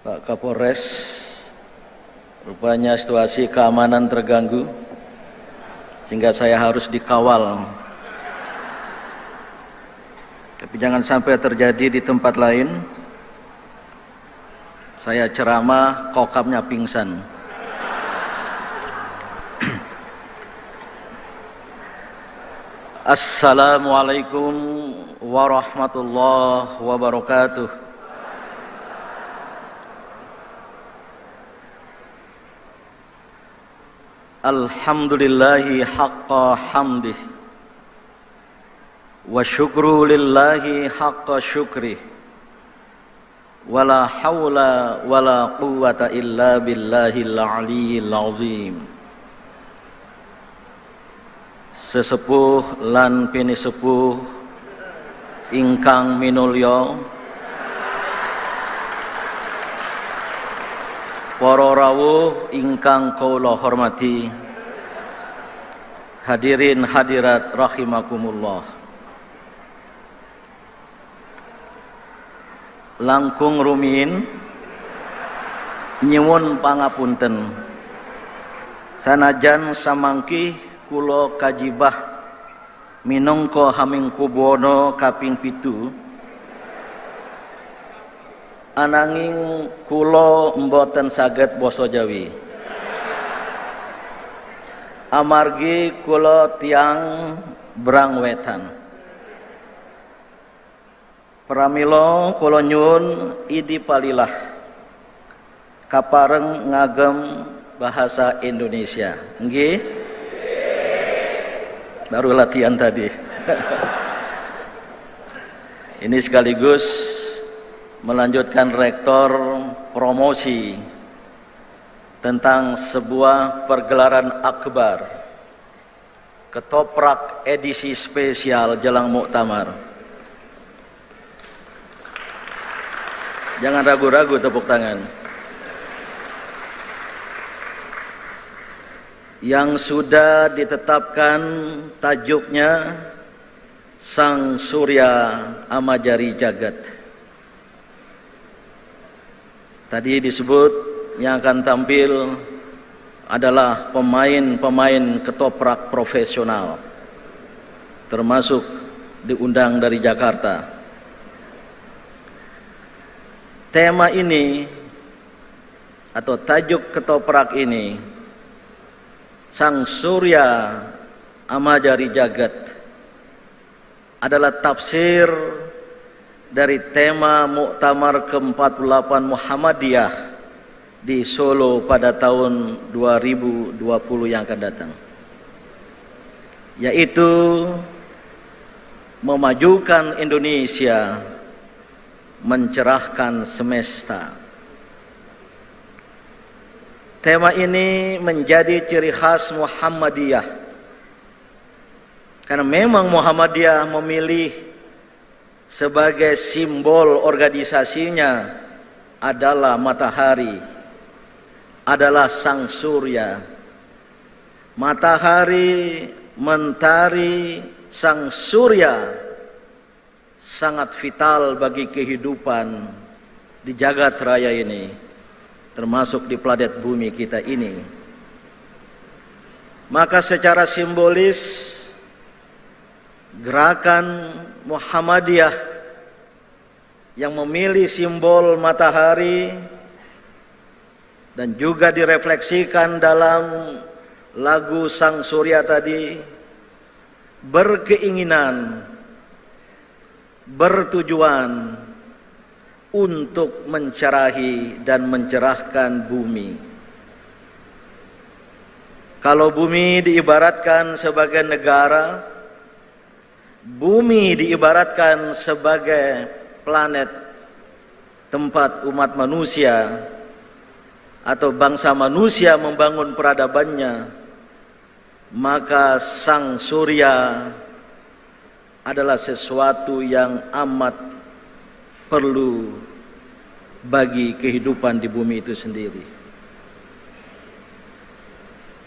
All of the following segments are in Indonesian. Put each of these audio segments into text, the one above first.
Pak Kapolres, rupanya situasi keamanan terganggu sehingga saya harus dikawal. Tapi jangan sampai terjadi di tempat lain. Saya ceramah, kokapnya pingsan. Assalamualaikum warahmatullahi wabarakatuh. Alhamdulillahi haqqa hamdih wa syukru lillahi haqqa syukrih wa la hawla wa la quwwata illa billahil aliyyil azim. Sesepuh lan pinisepuh ingkang minulya, para rawuh ingkang kula hormati, hadirin hadirat rahimakumullah. Langkung rumiyin nyuwun pangapunten, sanajan samangki kula kajibah minangka haming kubono kaping 7, ananging kula mboten saged basa Jawi. Amargi kula tiang Brang Wetan. Pramila kula nyuwun idi palilah kapareng ngagem bahasa Indonesia. Nggih? Baru latihan tadi. Ini sekaligus melanjutkan rektor promosi tentang sebuah pergelaran akbar Ketoprak edisi spesial jelang Muktamar. Jangan ragu-ragu tepuk tangan. Yang sudah ditetapkan tajuknya Sang Surya Amajari Jagat. Tadi disebut yang akan tampil adalah pemain-pemain ketoprak profesional, termasuk diundang dari Jakarta. Tema ini atau tajuk ketoprak ini, Sang Surya Amajari Jagat, adalah tafsir dari tema Muktamar ke-48 Muhammadiyah di Solo pada tahun 2020 yang akan datang, yaitu memajukan Indonesia, mencerahkan semesta. Tema ini menjadi ciri khas Muhammadiyah, karena memang Muhammadiyah memilih sebagai simbol organisasinya adalah matahari, adalah Sang Surya. Matahari, mentari, Sang Surya sangat vital bagi kehidupan di jagat raya ini, termasuk di planet bumi kita ini. Maka secara simbolis gerakan Muhammadiyah yang memilih simbol matahari dan juga direfleksikan dalam lagu Sang Surya tadi, berkeinginan, bertujuan untuk mencerahi dan mencerahkan bumi. Kalau bumi diibaratkan sebagai negara, bumi diibaratkan sebagai planet tempat umat manusia atau bangsa manusia membangun peradabannya, maka Sang Surya adalah sesuatu yang amat perlu bagi kehidupan di bumi itu sendiri.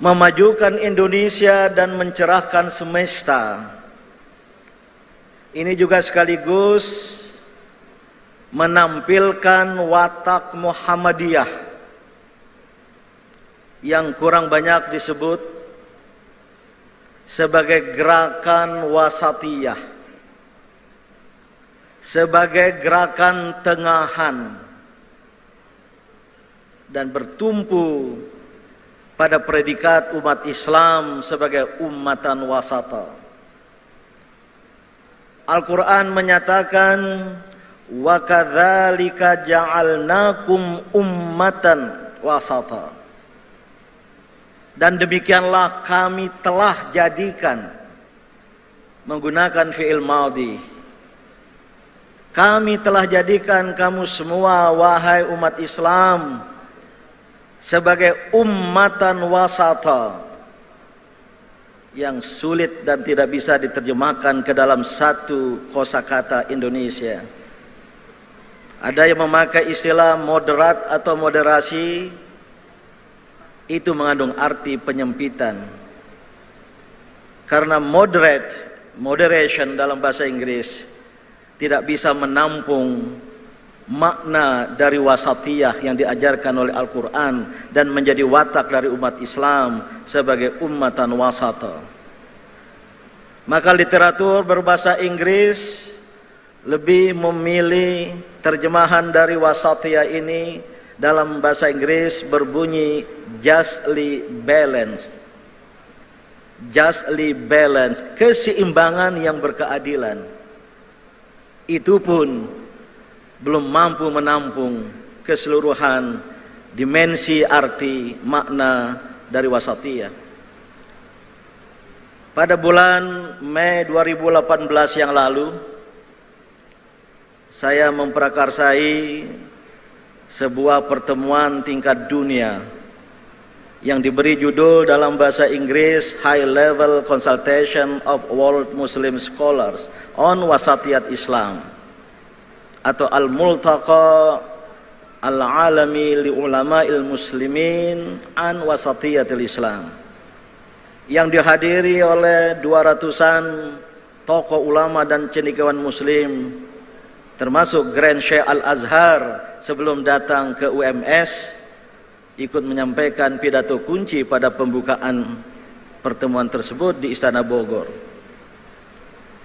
Memajukan Indonesia dan mencerahkan semesta. Ini juga sekaligus menampilkan watak Muhammadiyah yang kurang banyak disebut sebagai gerakan wasatiyah, sebagai gerakan tengahan, dan bertumpu pada predikat umat Islam sebagai ummatan wasata. Al-Quran menyatakan, wa kadzalika ja'alnakum ummatan wasata. Dan demikianlah kami telah jadikan, menggunakan fi'il madhi, kami telah jadikan kamu semua wahai umat Islam sebagai ummatan wasata, yang sulit dan tidak bisa diterjemahkan ke dalam satu kosakata Indonesia. Ada yang memakai istilah moderat atau moderasi, itu mengandung arti penyempitan. Karena moderation dalam bahasa Inggris tidak bisa menampung makna dari wasatiyah yang diajarkan oleh Al-Quran dan menjadi watak dari umat Islam sebagai ummatan wasata. Maka literatur berbahasa Inggris lebih memilih terjemahan dari wasatiyah ini dalam bahasa Inggris berbunyi justly balanced. Justly balanced, keseimbangan yang berkeadilan. Itu pun belum mampu menampung keseluruhan dimensi arti makna dari wasatiyah. Pada bulan Mei 2018 yang lalu, saya memprakarsai sebuah pertemuan tingkat dunia yang diberi judul dalam bahasa Inggris High Level Consultation of World Muslim Scholars on Wasatiyat Islam, atau Al-Multaqa Al-Alami li Ulama'il Muslimin an Wasatiyatil Islam, yang dihadiri oleh 200-an tokoh ulama dan cendekiawan muslim, termasuk Grand Sheikh Al-Azhar sebelum datang ke UMS, ikut menyampaikan pidato kunci pada pembukaan pertemuan tersebut di Istana Bogor.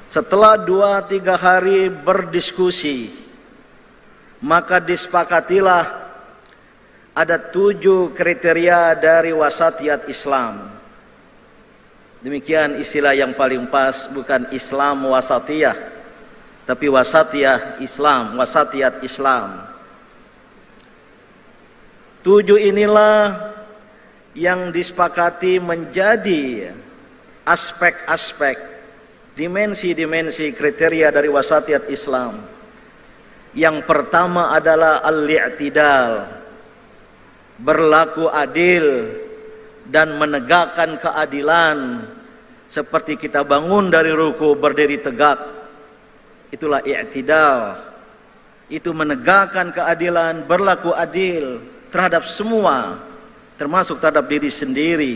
Setelah 2-3 hari berdiskusi, maka disepakatilah ada 7 kriteria dari wasatiyat Islam. Demikian istilah yang paling pas, bukan Islam wasatiyah, tapi wasatiyah Islam, wasatiyat Islam. 7 inilah yang disepakati menjadi aspek-aspek, dimensi-dimensi kriteria dari wasatiyat Islam. Yang pertama adalah al-i'tidal, berlaku adil dan menegakkan keadilan, seperti kita bangun dari ruku berdiri tegak. Itulah i'tidal. Itu menegakkan keadilan, berlaku adil terhadap semua, termasuk terhadap diri sendiri.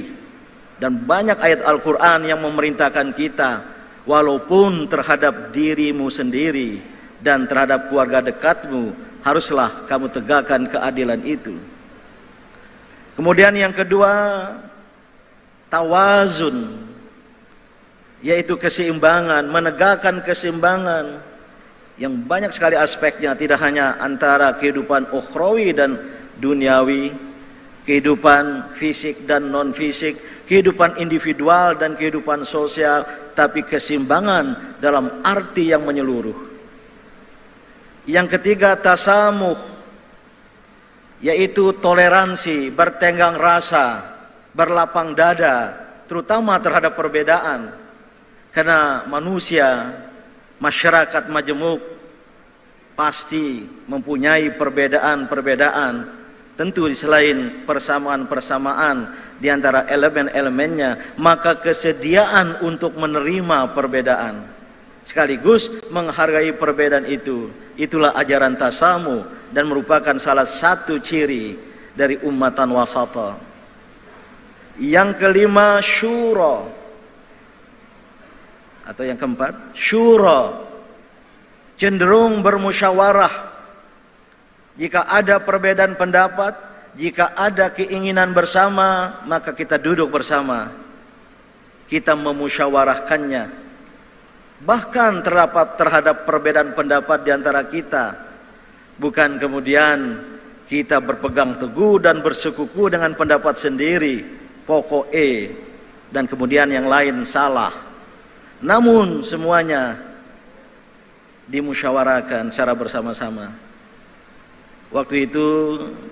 Dan banyak ayat Al-Quran yang memerintahkan kita, walaupun terhadap dirimu sendiri dan terhadap keluarga dekatmu, haruslah kamu tegakkan keadilan itu. Kemudian yang kedua, tawazun, yaitu keseimbangan, menegakkan keseimbangan yang banyak sekali aspeknya, tidak hanya antara kehidupan ukhrawi dan duniawi, kehidupan fisik dan non fisik, kehidupan individual dan kehidupan sosial, tapi keseimbangan dalam arti yang menyeluruh. Yang ketiga, tasamuh, yaitu toleransi, bertenggang rasa, berlapang dada, terutama terhadap perbedaan. Karena manusia, masyarakat majemuk, pasti mempunyai perbedaan-perbedaan. Tentu selain persamaan-persamaan di antara elemen-elemennya, maka kesediaan untuk menerima perbedaan sekaligus menghargai perbedaan itu, itulah ajaran tasamu dan merupakan salah satu ciri dari ummatan wasata. Yang kelima, syura, atau yang keempat, syura, cenderung bermusyawarah Jika ada perbedaan pendapat, jika ada keinginan bersama, maka kita duduk bersama. Kita memusyawarahkannya. Bahkan terhadap perbedaan pendapat di antara kita. Bukan kemudian kita berpegang teguh dan bersekuku dengan pendapat sendiri, pokok dan kemudian yang lain salah. Namun semuanya dimusyawarahkan secara bersama-sama. Waktu itu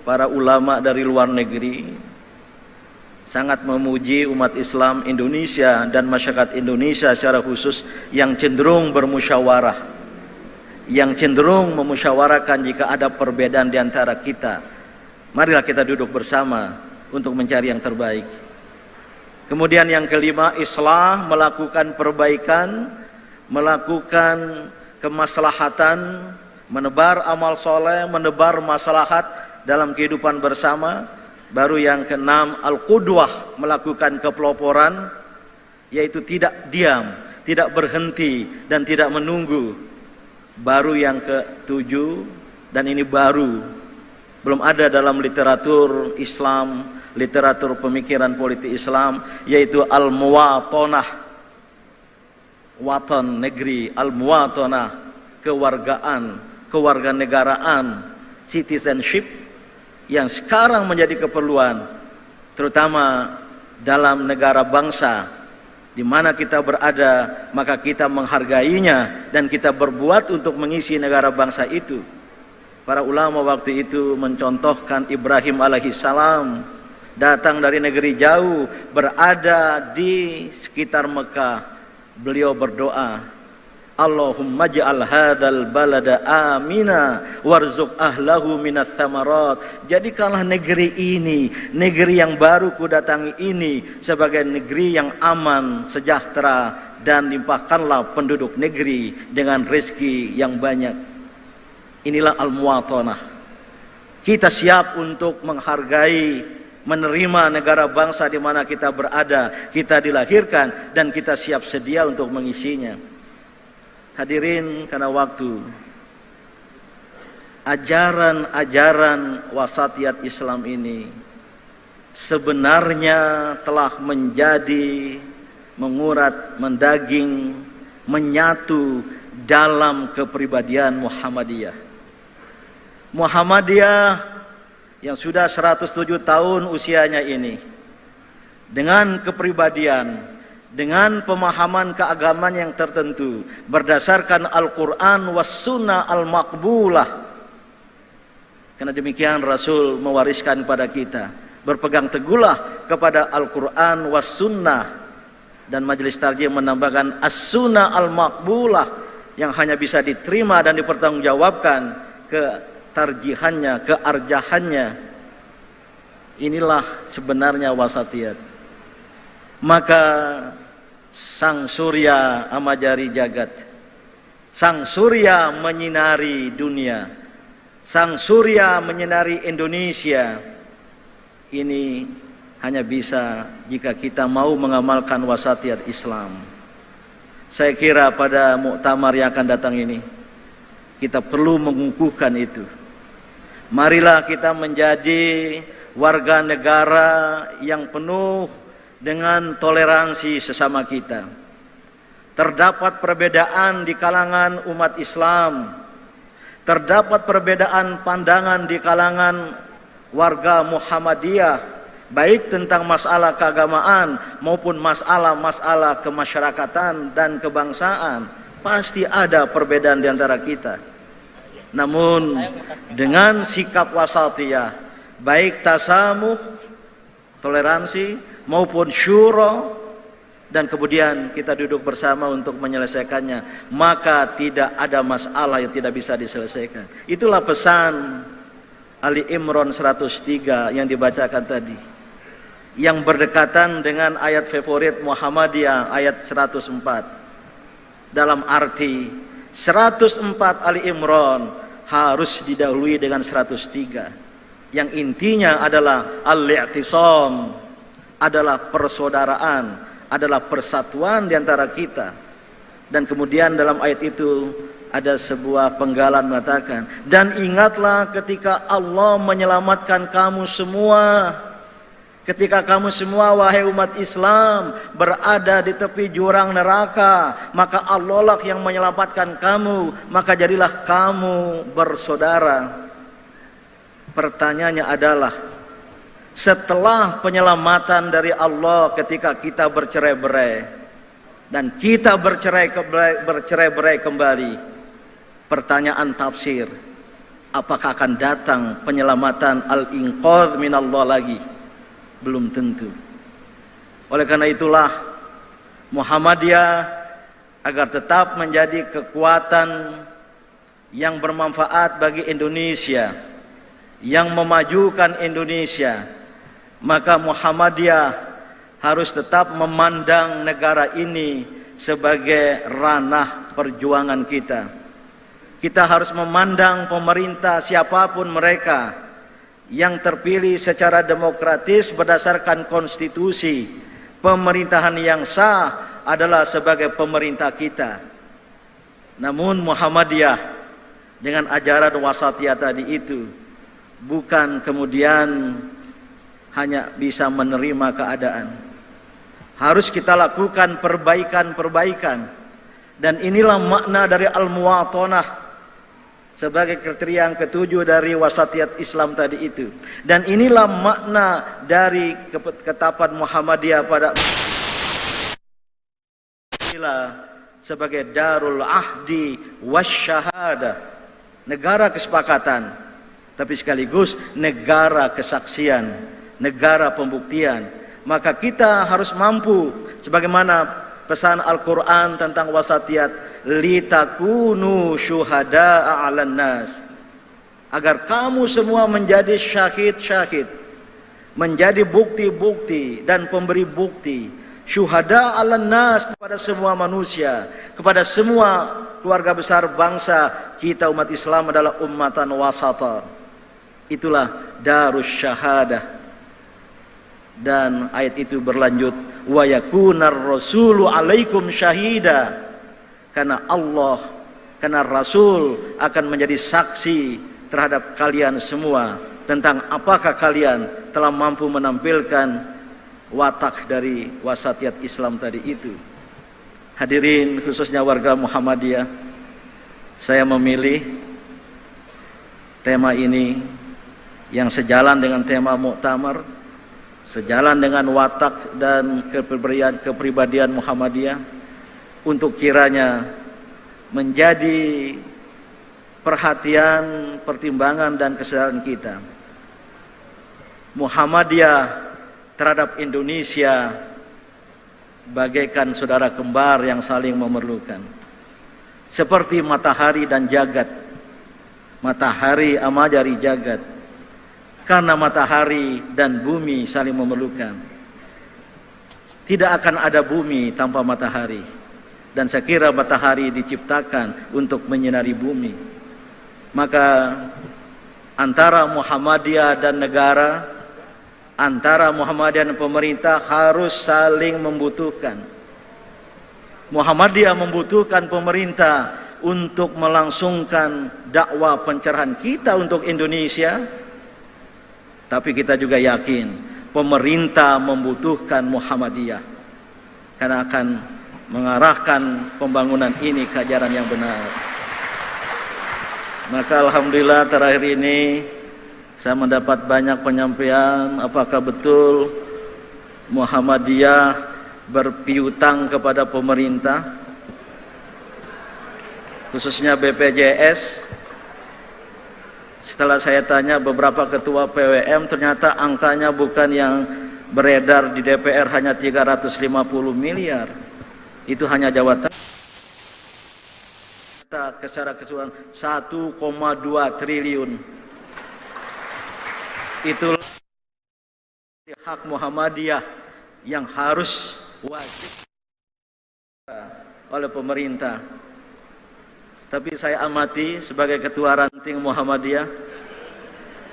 para ulama dari luar negeri sangat memuji umat Islam Indonesia dan masyarakat Indonesia secara khusus yang cenderung bermusyawarah, yang cenderung memusyawarahkan jika ada perbedaan di antara kita. Marilah kita duduk bersama untuk mencari yang terbaik. Kemudian yang kelima, islah, melakukan perbaikan, melakukan kemaslahatan, menebar amal soleh, menebar maslahat dalam kehidupan bersama. Baru yang keenam, al-qudwah, melakukan kepeloporan, yaitu tidak diam, tidak berhenti dan tidak menunggu. Baru yang ketujuh, dan ini baru, belum ada dalam literatur Islam, literatur pemikiran politik Islam, yaitu al-muwatonah, watan, negeri, al-muwatonah, kewargaan, kewarganegaraan, citizenship, yang sekarang menjadi keperluan, terutama dalam negara bangsa di mana kita berada, maka kita menghargainya dan kita berbuat untuk mengisi negara bangsa itu. Para ulama waktu itu mencontohkan Ibrahim alaihissalam datang dari negeri jauh, berada di sekitar Mekah. Beliau berdoa, Allahumma ja'al hadzal balada amina warzuq ahlahu minats tsamarat. Jadikanlah negeri ini, negeri yang baru kudatangi ini, sebagai negeri yang aman, sejahtera, dan limpahkanlah penduduk negeri dengan rezeki yang banyak. Inilah al-muwatanah. Kita siap untuk menghargai, menerima negara bangsa di mana kita berada, kita dilahirkan, dan kita siap sedia untuk mengisinya. Hadirin, karena waktu, ajaran-ajaran wasatiyat Islam ini sebenarnya telah menjadi mengurat, mendaging, menyatu dalam kepribadian Muhammadiyah. Muhammadiyah yang sudah 107 tahun usianya ini, dengan kepribadian, dengan pemahaman keagamaan yang tertentu berdasarkan Al-Quran was sunnah al-maqbulah. Karena demikian Rasul mewariskan kepada kita, berpegang teguhlah kepada Al-Quran was sunnah, dan majelis tarjih menambahkan as-sunnah al-maqbulah, yang hanya bisa diterima dan dipertanggungjawabkan ketarjihannya, kearjahannya. Inilah sebenarnya wasatiyat. Maka sang surya amajari jagat, sang surya menyinari dunia, sang surya menyinari Indonesia. Ini hanya bisa jika kita mau mengamalkan wasatiyat Islam. Saya kira pada muktamar yang akan datang ini kita perlu mengukuhkan itu. Marilah kita menjadi warga negara yang penuh dengan toleransi sesama kita. Terdapat perbedaan di kalangan umat Islam, terdapat perbedaan pandangan di kalangan warga Muhammadiyah, baik tentang masalah keagamaan maupun masalah-masalah kemasyarakatan dan kebangsaan. Pasti ada perbedaan di antara kita. Namun dengan sikap wasatiyah, baik tasamuh, toleransi, maupun syura, dan kemudian kita duduk bersama untuk menyelesaikannya, maka tidak ada masalah yang tidak bisa diselesaikan. Itulah pesan Ali Imran 103 yang dibacakan tadi, yang berdekatan dengan ayat favorit Muhammadiyah, ayat 104. Dalam arti 104 Ali Imran harus didahului dengan 103, yang intinya adalah al-i'tisam, adalah persaudaraan, adalah persatuan di antara kita. Dan kemudian dalam ayat itu ada sebuah penggalan mengatakan, dan ingatlah ketika Allah menyelamatkan kamu semua. Ketika kamu semua wahai umat Islam berada di tepi jurang neraka, maka Allah lah yang menyelamatkan kamu, maka jadilah kamu bersaudara. Pertanyaannya adalah, setelah penyelamatan dari Allah ketika kita bercerai-berai dan kita bercerai-berai kembali, pertanyaan tafsir, apakah akan datang penyelamatan al-inqadh minallah lagi? Belum tentu. Oleh karena itulah Muhammadiyah agar tetap menjadi kekuatan yang bermanfaat bagi Indonesia, yang memajukan Indonesia, maka Muhammadiyah harus tetap memandang negara ini sebagai ranah perjuangan kita. Kita harus memandang pemerintah siapapun mereka yang terpilih secara demokratis berdasarkan konstitusi, pemerintahan yang sah adalah sebagai pemerintah kita. Namun Muhammadiyah dengan ajaran wasatiyah tadi itu bukan kemudian hanya bisa menerima keadaan. Harus kita lakukan perbaikan-perbaikan. Dan inilah makna dari al-muwatanah sebagai kriteria yang ketujuh dari wasatiyat Islam tadi itu. Dan inilah makna dari ketetapan Muhammadiyah pada sebagai darul ahdi wasyahadah, negara kesepakatan, tapi sekaligus negara kesaksian, negara pembuktian. Maka kita harus mampu, sebagaimana pesan Al-Quran tentang wasatiyat, litakunu syuhada'a 'alan nas, agar kamu semua menjadi syahid-syahid, menjadi bukti-bukti dan pemberi bukti, syuhada 'alan nas, kepada semua manusia, kepada semua keluarga besar bangsa kita umat Islam adalah ummatan wasata. Itulah darus syahadah. Dan ayat itu berlanjut, wa yakunar rasulu alaikum syahida, karena Allah, karena Rasul akan menjadi saksi terhadap kalian semua tentang apakah kalian telah mampu menampilkan watak dari wasatiyat Islam tadi itu. Hadirin khususnya warga Muhammadiyah, saya memilih tema ini yang sejalan dengan tema muktamar, sejalan dengan watak dan kepribadian Muhammadiyah, untuk kiranya menjadi perhatian, pertimbangan dan kesadaran kita. Muhammadiyah terhadap Indonesia bagaikan saudara kembar yang saling memerlukan, seperti matahari dan jagat, matahari amajari jagat. Karena matahari dan bumi saling memerlukan. Tidak akan ada bumi tanpa matahari. Dan saya kira matahari diciptakan untuk menyinari bumi. Maka antara Muhammadiyah dan negara, antara Muhammadiyah dan pemerintah harus saling membutuhkan. Muhammadiyah membutuhkan pemerintah untuk melangsungkan dakwah pencerahan kita untuk Indonesia. Tapi kita juga yakin pemerintah membutuhkan Muhammadiyah, karena akan mengarahkan pembangunan ini ke ajaran yang benar. Maka alhamdulillah terakhir ini saya mendapat banyak penyampaian apakah betul Muhammadiyah berpiutang kepada pemerintah, khususnya BPJS. Setelah saya tanya beberapa ketua PWM, ternyata angkanya bukan yang beredar di DPR hanya 350 miliar. Itu hanya Jawa Tengah. Secara keseluruhan 1,2 triliun. Itulah hak Muhammadiyah yang harus wajib oleh pemerintah. Tapi saya amati sebagai ketua ranting Muhammadiyah,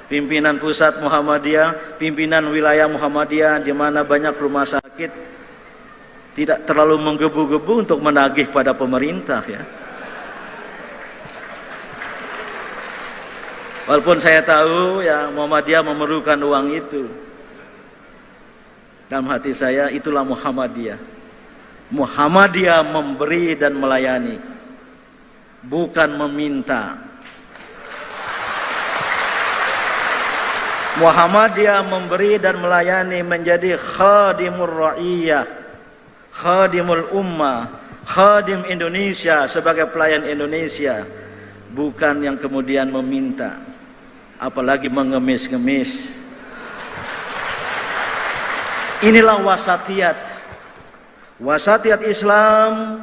pimpinan pusat Muhammadiyah, pimpinan wilayah Muhammadiyah di mana banyak rumah sakit, tidak terlalu menggebu-gebu untuk menagih pada pemerintah ya. Walaupun saya tahu ya Muhammadiyah memerlukan uang itu. Dalam hati saya itulah Muhammadiyah. Muhammadiyah memberi dan melayani, bukan meminta. Muhammadiyah memberi dan melayani, menjadi khadimur ra'iyah, khadimul ummah, khadim Indonesia, sebagai pelayan Indonesia, bukan yang kemudian meminta, apalagi mengemis-ngemis. Inilah wasatiyat. Wasatiyat Islam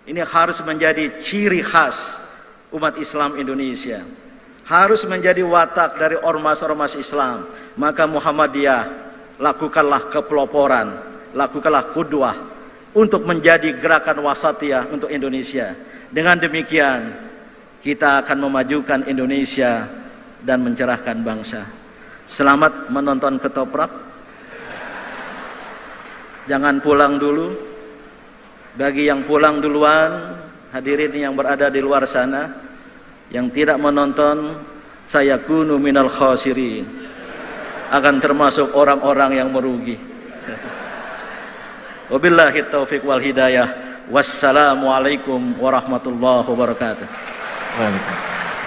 ini harus menjadi ciri khas umat Islam Indonesia, harus menjadi watak dari ormas-ormas Islam. Maka Muhammadiyah, lakukanlah kepeloporan, lakukanlah qudwah untuk menjadi gerakan wasatiyah untuk Indonesia. Dengan demikian kita akan memajukan Indonesia dan mencerahkan bangsa. Selamat menonton ketoprak. Jangan pulang dulu. Bagi yang pulang duluan, hadirin yang berada di luar sana, yang tidak menonton, saya kunu minal khasirin, akan termasuk orang-orang yang merugi. Wabillahi taufiq wal hidayah. Wassalamualaikum warahmatullahi wabarakatuh. Waalaikumsalam.